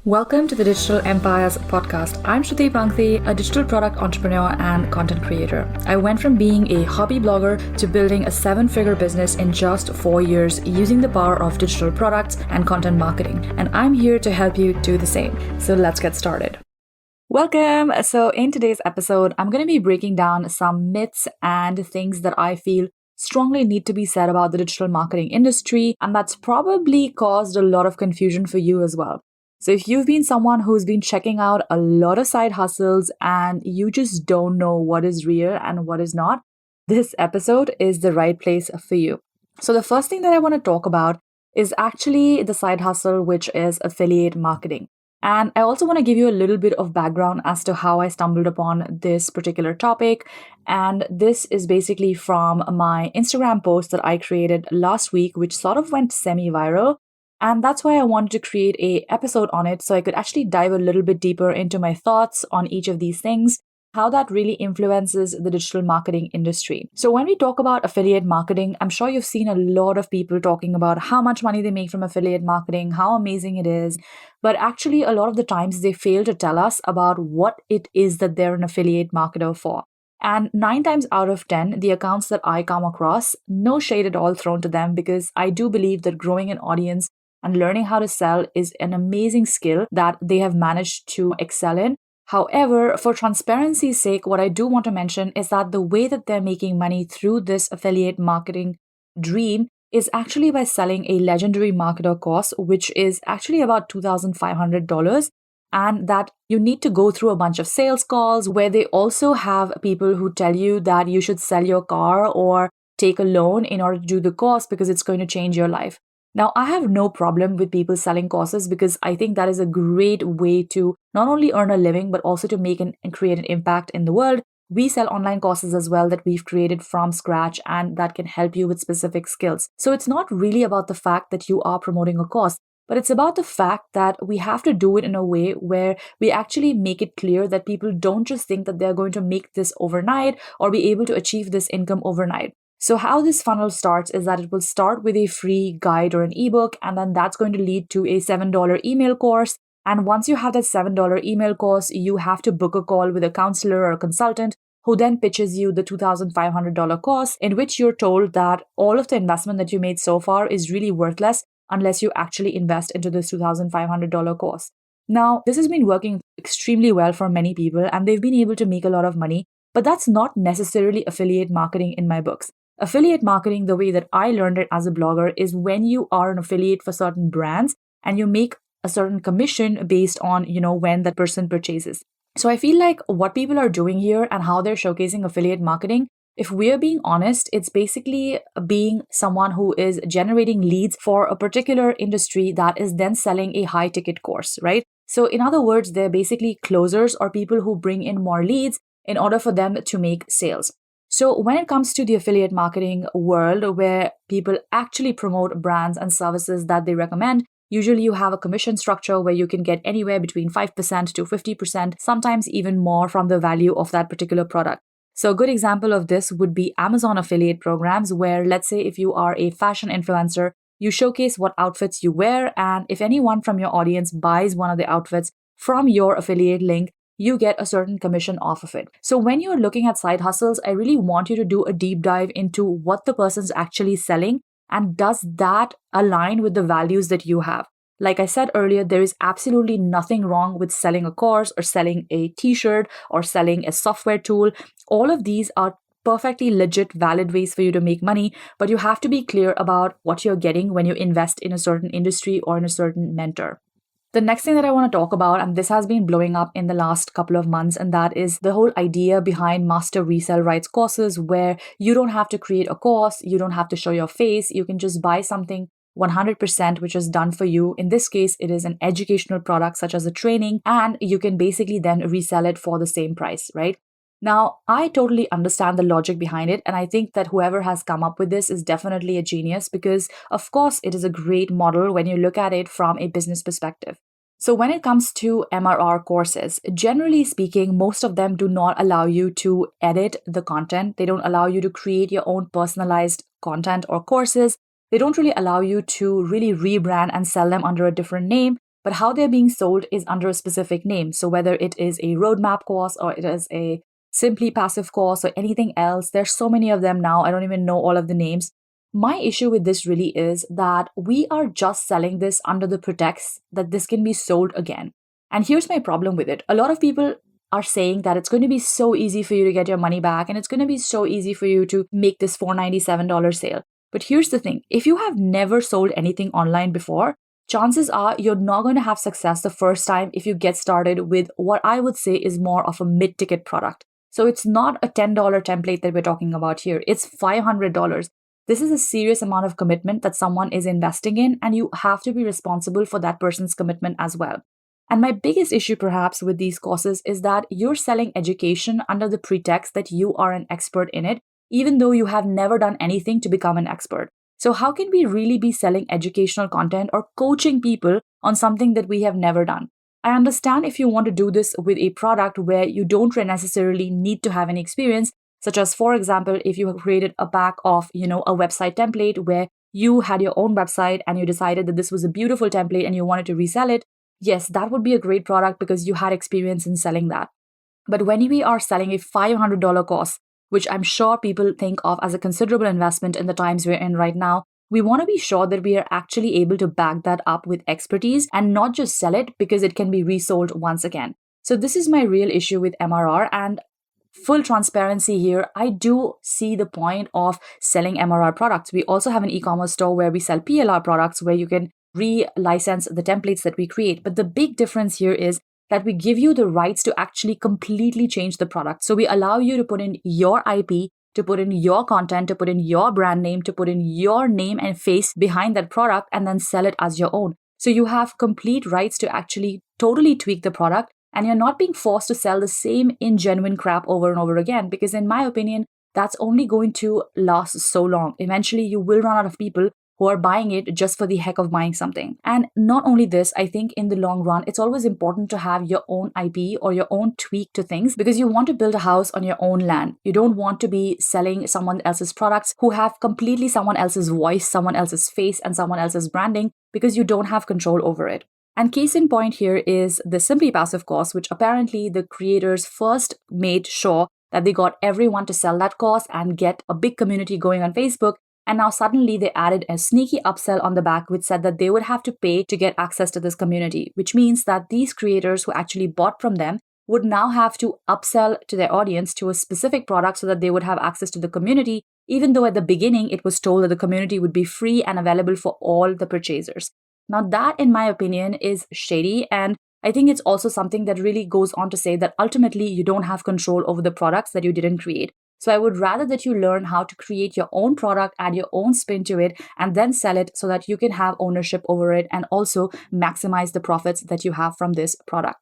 Welcome to the Digital Empires podcast. I'm Shruti Pangthi, a digital product entrepreneur and content creator. I went from being a hobby blogger to building a 7-figure business in just 4 years using the power of digital products and content marketing. And I'm here to help you do the same. So let's get started. Welcome. So in today's episode, I'm going to be breaking down some myths and things that I feel strongly need to be said about the digital marketing industry. And that's probably caused a lot of confusion for you as well. So if you've been someone who's been checking out a lot of side hustles and you just don't know what is real and what is not, this episode is the right place for you. So the first thing that I want to talk about is actually the side hustle, which is affiliate marketing. And I also want to give you a little bit of background as to how I stumbled upon this particular topic. And this is basically from my Instagram post that I created last week, which sort of went semi-viral. And that's why I wanted to create an episode on it so I could actually dive a little bit deeper into my thoughts on each of these things, how that really influences the digital marketing industry. So when we talk about affiliate marketing, I'm sure you've seen a lot of people talking about how much money they make from affiliate marketing, how amazing it is. But actually, a lot of the times they fail to tell us about what it is that they're an affiliate marketer for. And 9 times out of 10, the accounts that I come across, no shade at all thrown to them, because I do believe that growing an audience and learning how to sell is an amazing skill that they have managed to excel in. However, for transparency's sake, what I do want to mention is that the way that they're making money through this affiliate marketing dream is actually by selling a legendary marketer course, which is actually about $2,500. And that you need to go through a bunch of sales calls where they also have people who tell you that you should sell your car or take a loan in order to do the course because it's going to change your life. Now, I have no problem with people selling courses because I think that is a great way to not only earn a living, but also to make and create an impact in the world. We sell online courses as well that we've created from scratch and that can help you with specific skills. So it's not really about the fact that you are promoting a course, but it's about the fact that we have to do it in a way where we actually make it clear that people don't just think that they're going to make this overnight or be able to achieve this income overnight. So how this funnel starts is that it will start with a free guide or an ebook, and then that's going to lead to a $7 email course. And once you have that $7 email course, you have to book a call with a counselor or a consultant who then pitches you the $2,500 course, in which you're told that all of the investment that you made so far is really worthless unless you actually invest into this $2,500 course. Now, this has been working extremely well for many people, and they've been able to make a lot of money, but that's not necessarily affiliate marketing in my books. Affiliate marketing, the way that I learned it as a blogger, is when you are an affiliate for certain brands and you make a certain commission based on, when that person purchases. So I feel like what people are doing here and how they're showcasing affiliate marketing, if we're being honest, it's basically being someone who is generating leads for a particular industry that is then selling a high ticket course, right? So in other words, they're basically closers or people who bring in more leads in order for them to make sales. So when it comes to the affiliate marketing world where people actually promote brands and services that they recommend, usually you have a commission structure where you can get anywhere between 5% to 50%, sometimes even more from the value of that particular product. So a good example of this would be Amazon affiliate programs where, let's say, if you are a fashion influencer, you showcase what outfits you wear, and if anyone from your audience buys one of the outfits from your affiliate link, you get a certain commission off of it. So when you're looking at side hustles, I really want you to do a deep dive into what the person's actually selling and does that align with the values that you have. Like I said earlier, there is absolutely nothing wrong with selling a course or selling a t-shirt or selling a software tool. All of these are perfectly legit, valid ways for you to make money, but you have to be clear about what you're getting when you invest in a certain industry or in a certain mentor. The next thing that I want to talk about, and this has been blowing up in the last couple of months, and that is the whole idea behind master resale rights courses, where you don't have to create a course, you don't have to show your face, you can just buy something 100% which is done for you. In this case, it is an educational product such as a training, and you can basically then resell it for the same price, right? Now, I totally understand the logic behind it, and I think that whoever has come up with this is definitely a genius because, of course, it is a great model when you look at it from a business perspective. So when it comes to MRR courses, generally speaking, most of them do not allow you to edit the content. They don't allow you to create your own personalized content or courses. They don't really allow you to really rebrand and sell them under a different name. but how they're being sold is under a specific name. So whether it is a roadmap course or it is a simply passive course or anything else, there's so many of them now. I don't even know all of the names. My issue with this really is that we are just selling this under the pretext that this can be sold again. And here's my problem with it. A lot of people are saying that it's going to be so easy for you to get your money back and it's going to be so easy for you to make this $497 sale. But here's the thing. If you have never sold anything online before, chances are you're not going to have success the first time if you get started with what I would say is more of a mid-ticket product. So it's not a $10 template that we're talking about here. It's $500. This is a serious amount of commitment that someone is investing in, and you have to be responsible for that person's commitment as well. And my biggest issue perhaps with these courses is that you're selling education under the pretext that you are an expert in it, even though you have never done anything to become an expert. So how can we really be selling educational content or coaching people on something that we have never done? I understand if you want to do this with a product where you don't necessarily need to have any experience, such as, for example, if you have created a pack of, a website template where you had your own website and you decided that this was a beautiful template and you wanted to resell it. Yes, that would be a great product because you had experience in selling that. But when we are selling a $500 course, which I'm sure people think of as a considerable investment in the times we're in right now, we want to be sure that we are actually able to back that up with expertise and not just sell it because it can be resold once again. So this is my real issue with MRR, and full transparency here, I do see the point of selling MRR products. We also have an e-commerce store where we sell PLR products where you can re-license the templates that we create. But the big difference here is that we give you the rights to actually completely change the product. So we allow you to put in your IP, to put in your content, to put in your brand name, to put in your name and face behind that product and then sell it as your own. So you have complete rights to actually totally tweak the product, and you're not being forced to sell the same ingenuine crap over and over again, because in my opinion, that's only going to last so long. Eventually, you will run out of people who are buying it just for the heck of buying something. And not only this, I think in the long run, it's always important to have your own IP or your own tweak to things, because you want to build a house on your own land. You don't want to be selling someone else's products who have completely someone else's voice, someone else's face, and someone else's branding, because you don't have control over it. And case in point here is the Simply Passive course, which apparently the creators first made sure that they got everyone to sell that course and get a big community going on Facebook. And now suddenly they added a sneaky upsell on the back, which said that they would have to pay to get access to this community, which means that these creators who actually bought from them would now have to upsell to their audience to a specific product so that they would have access to the community, even though at the beginning it was told that the community would be free and available for all the purchasers. Now that, in my opinion, is shady, and I think it's also something that really goes on to say that ultimately you don't have control over the products that you didn't create. So I would rather that you learn how to create your own product, add your own spin to it, and then sell it so that you can have ownership over it and also maximize the profits that you have from this product.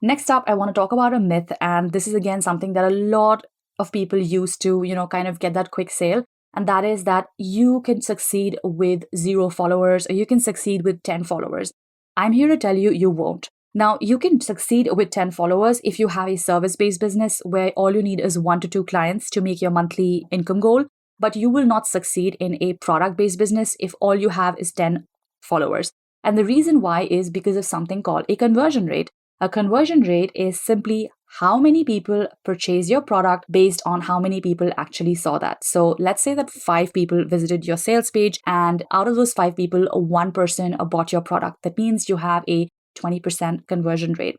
Next up, I want to talk about a myth, and this is again something that a lot of people use to, kind of get that quick sale. And that is that you can succeed with 0 followers or you can succeed with 10 followers. I'm here to tell you, you won't. Now, you can succeed with 10 followers if you have a service-based business where all you need is 1 to 2 clients to make your monthly income goal, but you will not succeed in a product-based business if all you have is 10 followers. And the reason why is because of something called a conversion rate. A conversion rate is simply how many people purchase your product based on how many people actually saw that. So let's say that 5 people visited your sales page, and out of those 5 people, 1 person bought your product. That means you have a 20% conversion rate.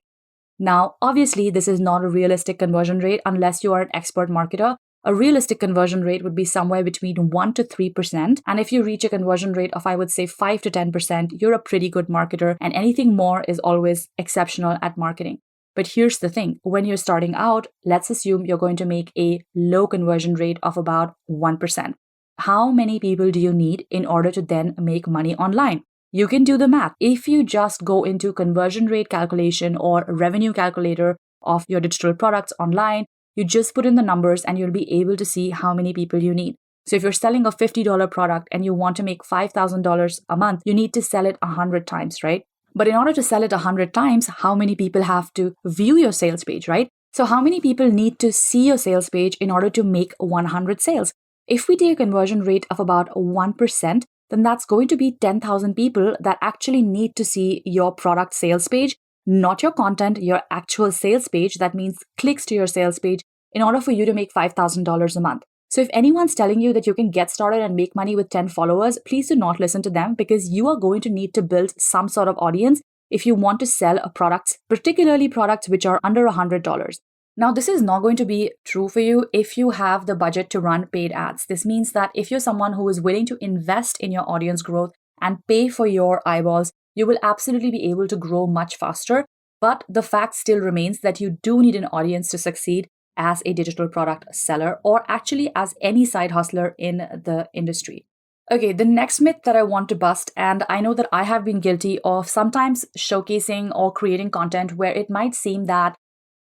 Now, obviously, this is not a realistic conversion rate unless you are an expert marketer. A realistic conversion rate would be somewhere between 1 to 3%. And if you reach a conversion rate of, I would say, 5 to 10%, you're a pretty good marketer, and anything more is always exceptional at marketing. But here's the thing, when you're starting out, let's assume you're going to make a low conversion rate of about 1%. How many people do you need in order to then make money online? You can do the math. If you just go into conversion rate calculation or revenue calculator of your digital products online, you just put in the numbers and you'll be able to see how many people you need. So if you're selling a $50 product and you want to make $5,000 a month, you need to sell it 100 times, right? But in order to sell it 100 times, how many people have to view your sales page, right? So how many people need to see your sales page in order to make 100 sales? If we take a conversion rate of about 1%, then that's going to be 10,000 people that actually need to see your product sales page, not your content, your actual sales page. That means clicks to your sales page in order for you to make $5,000 a month. So if anyone's telling you that you can get started and make money with 10 followers, please do not listen to them, because you are going to need to build some sort of audience if you want to sell products, particularly products which are under $100. Now, this is not going to be true for you if you have the budget to run paid ads. This means that if you're someone who is willing to invest in your audience growth and pay for your eyeballs, you will absolutely be able to grow much faster. But the fact still remains that you do need an audience to succeed as a digital product seller, or actually as any side hustler in the industry. Okay, the next myth that I want to bust, and I know that I have been guilty of sometimes showcasing or creating content where it might seem that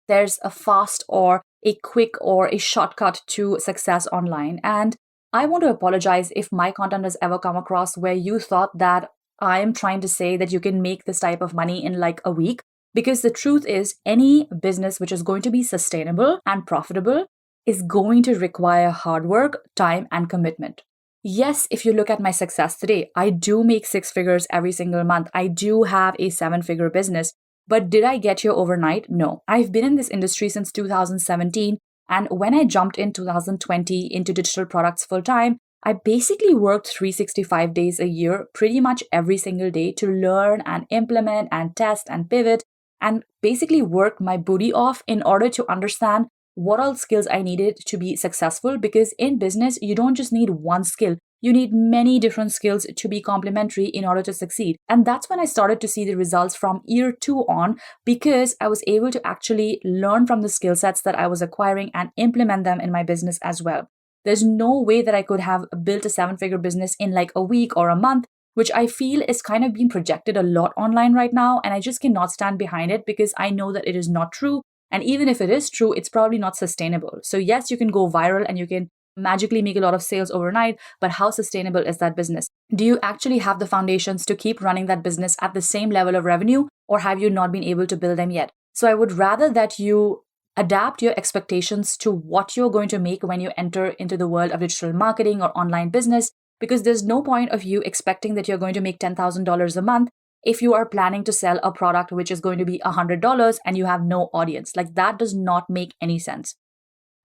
there's a fast or a quick or a shortcut to success online. And I want to apologize if my content has ever come across where you thought that I am trying to say that you can make this type of money in like a week. Because the truth is, any business which is going to be sustainable and profitable is going to require hard work, time, and commitment. Yes, if you look at my success today, I do make 6 figures every single month. I do have a 7-figure business. But did I get here overnight? No. I've been in this industry since 2017. And when I jumped in 2020 into digital products full time, I basically worked 365 days a year, pretty much every single day, to learn and implement and test and pivot and basically work my booty off in order to understand what all skills I needed to be successful. Because in business, you don't just need one skill. You need many different skills to be complementary in order to succeed. And that's when I started to see the results from year 2 on, because I was able to actually learn from the skill sets that I was acquiring and implement them in my business as well. There's no way that I could have built a 7-figure business in like a week or a month, which I feel is kind of being projected a lot online right now. And I just cannot stand behind it because I know that it is not true. And even if it is true, it's probably not sustainable. So yes, you can go viral and you can magically make a lot of sales overnight, but how sustainable is that business? Do you actually have the foundations to keep running that business at the same level of revenue, or have you not been able to build them yet? So I would rather that you adapt your expectations to what you're going to make when you enter into the world of digital marketing or online business, because there's no point of you expecting that you're going to make $10,000 a month if you are planning to sell a product which is going to be $100 and you have no audience. Like, that does not make any sense.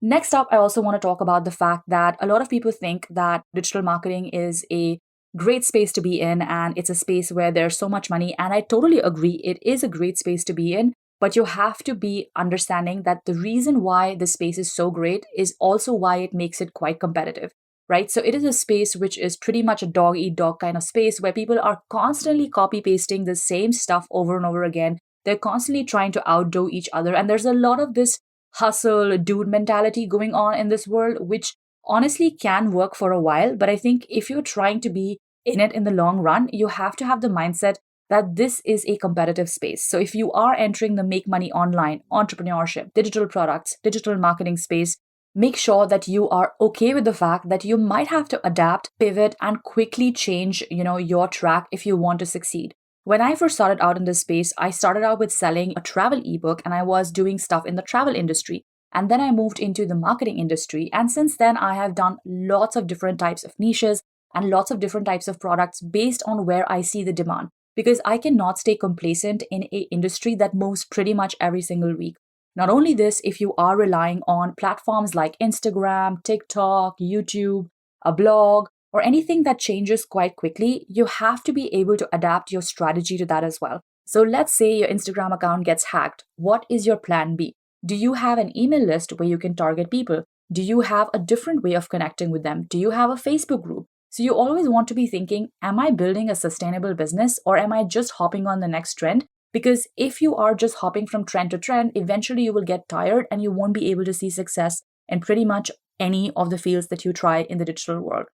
Next up, I also want to talk about the fact that a lot of people think that digital marketing is a great space to be in and it's a space where there's so much money. And I totally agree. It is a great space to be in, but you have to be understanding that the reason why the space is so great is also why it makes it quite competitive, right? So it is a space which is pretty much a dog eat dog kind of space where people are constantly copy pasting the same stuff over and over again. They're constantly trying to outdo each other. And there's a lot of this hustle dude mentality going on in this world, which honestly can work for a while. But I think if you're trying to be in it in the long run, you have to have the mindset that this is a competitive space. So if you are entering the make money online, entrepreneurship, digital products, digital marketing space, make sure that you are okay with the fact that you might have to adapt, pivot, and quickly change, your track if you want to succeed. When I first started out in this space, I started out with selling a travel ebook and I was doing stuff in the travel industry. And then I moved into the marketing industry. And since then, I have done lots of different types of niches and lots of different types of products based on where I see the demand. Because I cannot stay complacent in an industry that moves pretty much every single week. Not only this, if you are relying on platforms like Instagram, TikTok, YouTube, a blog, or anything that changes quite quickly, you have to be able to adapt your strategy to that as well. So let's say your Instagram account gets hacked. What is your plan B? Do you have an email list where you can target people? Do you have a different way of connecting with them? Do you have a Facebook group? So you always want to be thinking, am I building a sustainable business or am I just hopping on the next trend? Because if you are just hopping from trend to trend, eventually you will get tired and you won't be able to see success in pretty much any of the fields that you try in the digital world.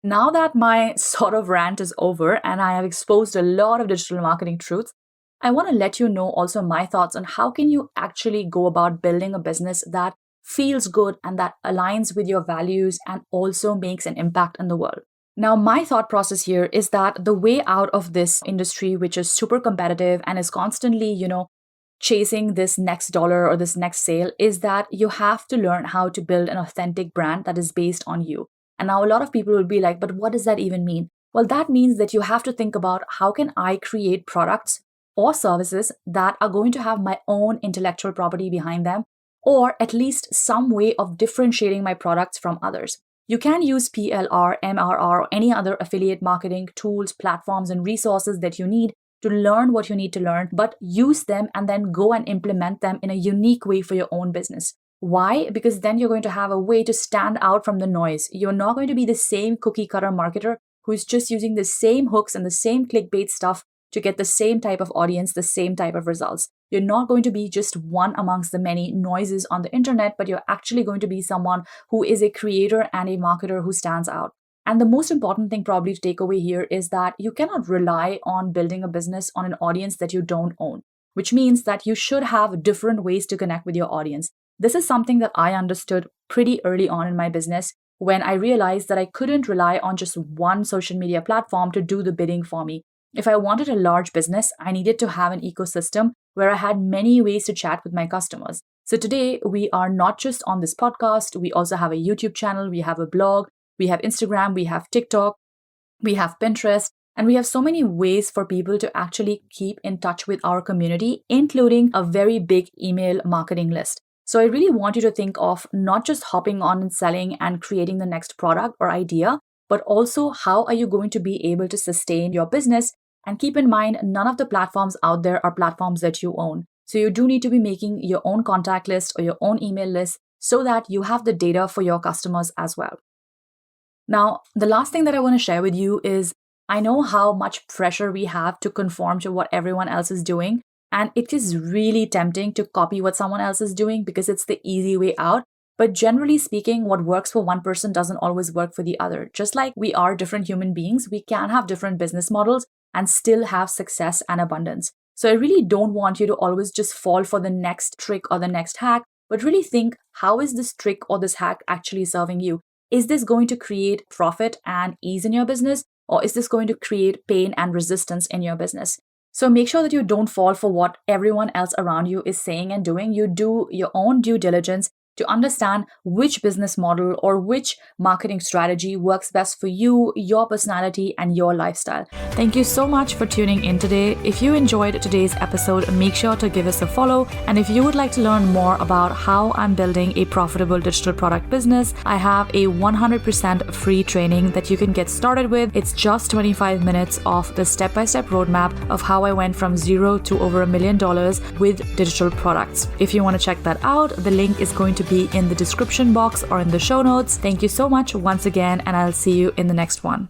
Now that my sort of rant is over and I have exposed a lot of digital marketing truths, I want to let you know also my thoughts on how can you actually go about building a business that feels good and that aligns with your values and also makes an impact in the world. Now, my thought process here is that the way out of this industry, which is super competitive and is constantly, chasing this next dollar or this next sale, is that you have to learn how to build an authentic brand that is based on you. And now a lot of people will be like, but what does that even mean? Well, that means that you have to think about how can I create products or services that are going to have my own intellectual property behind them, or at least some way of differentiating my products from others. You can use PLR, MRR, or any other affiliate marketing tools, platforms, and resources that you need to learn what you need to learn, but use them and then go and implement them in a unique way for your own business. Why? Because then you're going to have a way to stand out from the noise. You're not going to be the same cookie cutter marketer who's just using the same hooks and the same clickbait stuff to get the same type of audience, the same type of results. You're not going to be just one amongst the many noises on the internet, but you're actually going to be someone who is a creator and a marketer who stands out. And the most important thing probably to take away here is that you cannot rely on building a business on an audience that you don't own, which means that you should have different ways to connect with your audience. This is something that I understood pretty early on in my business when I realized that I couldn't rely on just one social media platform to do the bidding for me. If I wanted a large business, I needed to have an ecosystem where I had many ways to chat with my customers. So today, we are not just on this podcast, we also have a YouTube channel, we have a blog, we have Instagram, we have TikTok, we have Pinterest, and we have so many ways for people to actually keep in touch with our community, including a very big email marketing list. So I really want you to think of not just hopping on and selling and creating the next product or idea, but also how are you going to be able to sustain your business. And keep in mind, none of the platforms out there are platforms that you own. So you do need to be making your own contact list or your own email list so that you have the data for your customers as well. Now, the last thing that I want to share with you is I know how much pressure we have to conform to what everyone else is doing. And it is really tempting to copy what someone else is doing because it's the easy way out. But generally speaking, what works for one person doesn't always work for the other. Just like we are different human beings, we can have different business models and still have success and abundance. So I really don't want you to always just fall for the next trick or the next hack, but really think, how is this trick or this hack actually serving you? Is this going to create profit and ease in your business, or is this going to create pain and resistance in your business? So make sure that you don't fall for what everyone else around you is saying and doing. You do your own due diligence to understand which business model or which marketing strategy works best for you, your personality, and your lifestyle. Thank you so much for tuning in today. If you enjoyed today's episode, make sure to give us a follow. And if you would like to learn more about how I'm building a profitable digital product business, I have a 100% free training that you can get started with. It's just 25 minutes of the step-by-step roadmap of how I went from zero to over $1 million with digital products. If you want to check that out, the link is going to be in the description box or in the show notes. Thank you so much once again, and I'll see you in the next one.